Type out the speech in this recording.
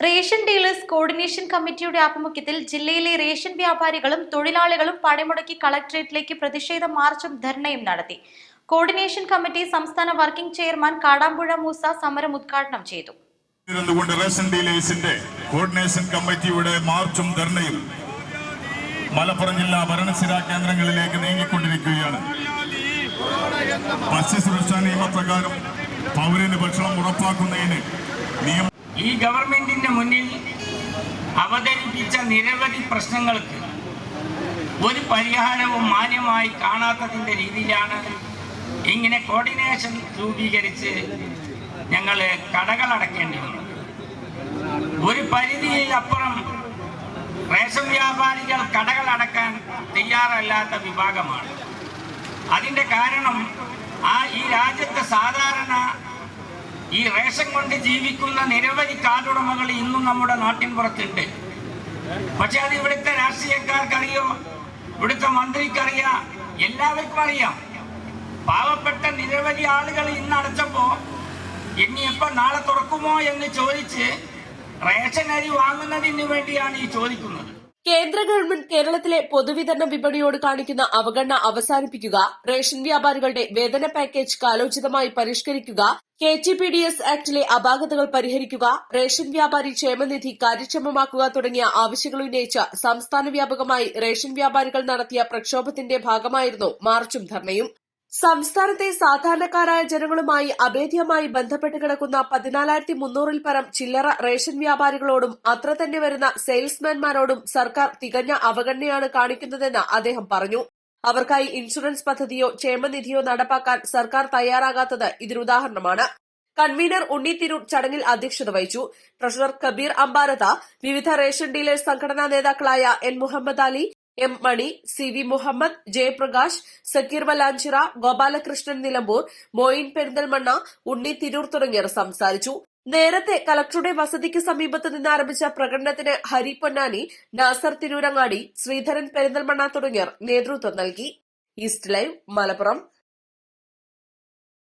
Ration dealers coordination കമ്മിറ്റിയുടെ ആഭിമുഖ്യത്തിൽ ജില്ലയിലെ റേഷൻ വ്യാപാരികളും തൊഴിലാളികളും പണിമുടക്കി കളക്ടറേറ്റിലേക്ക് പ്രതിഷേധ മാർച്ചും ധർണയും നടത്തി. കോർഡിനേഷൻ കമ്മിറ്റി സംസ്ഥാന വർക്കിംഗ് ചെയർമാൻ കാടാമ്പുഴ മൂസ സമരം ഉദ്ഘാടനം ചെയ്തു. റേഷൻ ഡീലേഴ്സിന്റെ കോർഡിനേഷൻ കമ്മിറ്റിയുടെ മാർച്ചും ധർണയും മലപ്പുറം ജില്ലാ ഭരണസിരാ കേന്ദ്രങ്ങളിലേക്ക് നീങ്ങിക്കൊണ്ടിരിക്കുകയാണ്. ഭക്ഷ്യസുരക്ഷാ നിയമപ്രകാരം പൗരന് ഭക്ഷണം ഉറപ്പാക്കുന്നതിന് ഈ ഗവൺമെന്റിന്റെ മുന്നിൽ അവതരിപ്പിച്ച നിരവധി പ്രശ്നങ്ങൾക്ക് ഒരു പരിഹാരവും മാന്യമായി കാണാത്തതിന്റെ രീതിയിലാണ് ഇങ്ങനെ കോർഡിനേഷൻ രൂപീകരിച്ച് ഞങ്ങൾ കടകൾ അടക്കേണ്ടി വന്നു. ഒരു പരിധിയിൽ അപ്പുറം റേഷൻ വ്യാപാരികൾ കടകൾ അടക്കാൻ തയ്യാറല്ലാത്ത വിഭാഗമാണ്. അതിന്റെ കാരണം ഈ രാജ്യത്തെ സാധാരണ ഈ റേഷൻ കൊണ്ട് ജീവിക്കുന്ന നിരവധി കാർഡുടമകൾ ഇന്നും നമ്മുടെ നാട്ടിൻ പുറത്തുണ്ട്. പക്ഷെ അത് ഇവിടുത്തെ രാഷ്ട്രീയക്കാർക്കറിയോ, ഇവിടുത്തെ മന്ത്രിക്കറിയാം, എല്ലാവർക്കും അറിയാം. പാവപ്പെട്ട നിരവധി ആളുകൾ ഇന്ന് അടച്ചപ്പോ ഇനി എപ്പോ നാളെ തുറക്കുമോ എന്ന് ചോദിച്ച് റേഷൻ അരി വാങ്ങുന്നതിന് വേണ്ടിയാണ് ഈ ചോദിക്കുന്നത്. കേന്ദ്ര ഗവൺമെന്റ് കേരളത്തിലെ പൊതുവിതരണ വിപണിയോട് കാണിക്കുന്ന അവഗണന അവസാനിപ്പിക്കുക, റേഷൻ വ്യാപാരികളുടെ വേതന പാക്കേജ് കാലോചിതമായി പരിഷ്കരിക്കുക, KTPDS ആക്ടിലെ അപാകതകൾ പരിഹരിക്കുക, റേഷൻ വ്യാപാരി ക്ഷേമനിധി കാര്യക്ഷമമാക്കുക തുടങ്ങിയ ആവശ്യങ്ങൾ ഉന്നയിച്ച് സംസ്ഥാന വ്യാപകമായി റേഷൻ വ്യാപാരികൾ നടത്തിയ പ്രക്ഷോഭത്തിന്റെ ഭാഗമായിരുന്നു മാർച്ചും ധർണയും. സംസ്ഥാനത്തെ സാധാരണക്കാരായ ജനങ്ങളുമായി അഭേദ്യമായി ബന്ധപ്പെട്ട് കിടക്കുന്ന 14,300-ൽ പരം ചില്ലറ റേഷൻ വ്യാപാരികളോടും അത്ര തന്നെ വരുന്ന സെയിൽസ്മാൻമാരോടും സർക്കാർ തികഞ്ഞ അവഗണനയാണ് കാണിക്കുന്നതെന്ന് അദ്ദേഹം പറഞ്ഞു. അവർക്കായി ഇൻഷുറൻസ് പദ്ധതിയോ ക്ഷേമനിധിയോ നടപ്പാക്കാൻ സർക്കാർ തയ്യാറാകാത്തത് ഇതിനുദാഹരണമാണ്. കൺവീനർ ഉണ്ണി തിരൂർ ചടങ്ങിൽ അധ്യക്ഷത വഹിച്ചു. ട്രഷറർ കബീർ അമ്പാരത, വിവിധ റേഷൻ ഡീലേഴ്സ് സംഘടനാ നേതാക്കളായ N. മുഹമ്മദ് അലി, M. മണി, CV മുഹമ്മദ്, ജയപ്രകാശ്, സക്കീർ വലാഞ്ചിറ, ഗോപാലകൃഷ്ണൻ നിലമ്പൂർ, മോയിൻ പെരിന്തൽമണ്ണ, ഉണ്ണി തിരൂർ തുടങ്ങിയവർ സംസാരിച്ചു. നേരത്തെ കലക്ടറുടെ വസതിക്ക് സമീപത്ത് നിന്ന് ആരംഭിച്ച പ്രകടനത്തിന് ഹരി പൊന്നാനി, നാസർ തിരൂരങ്ങാടി, ശ്രീധരൻ പെരിന്തൽമണ്ണ തുടങ്ങിയവർ നേതൃത്വം നൽകി. East live, Malappuram.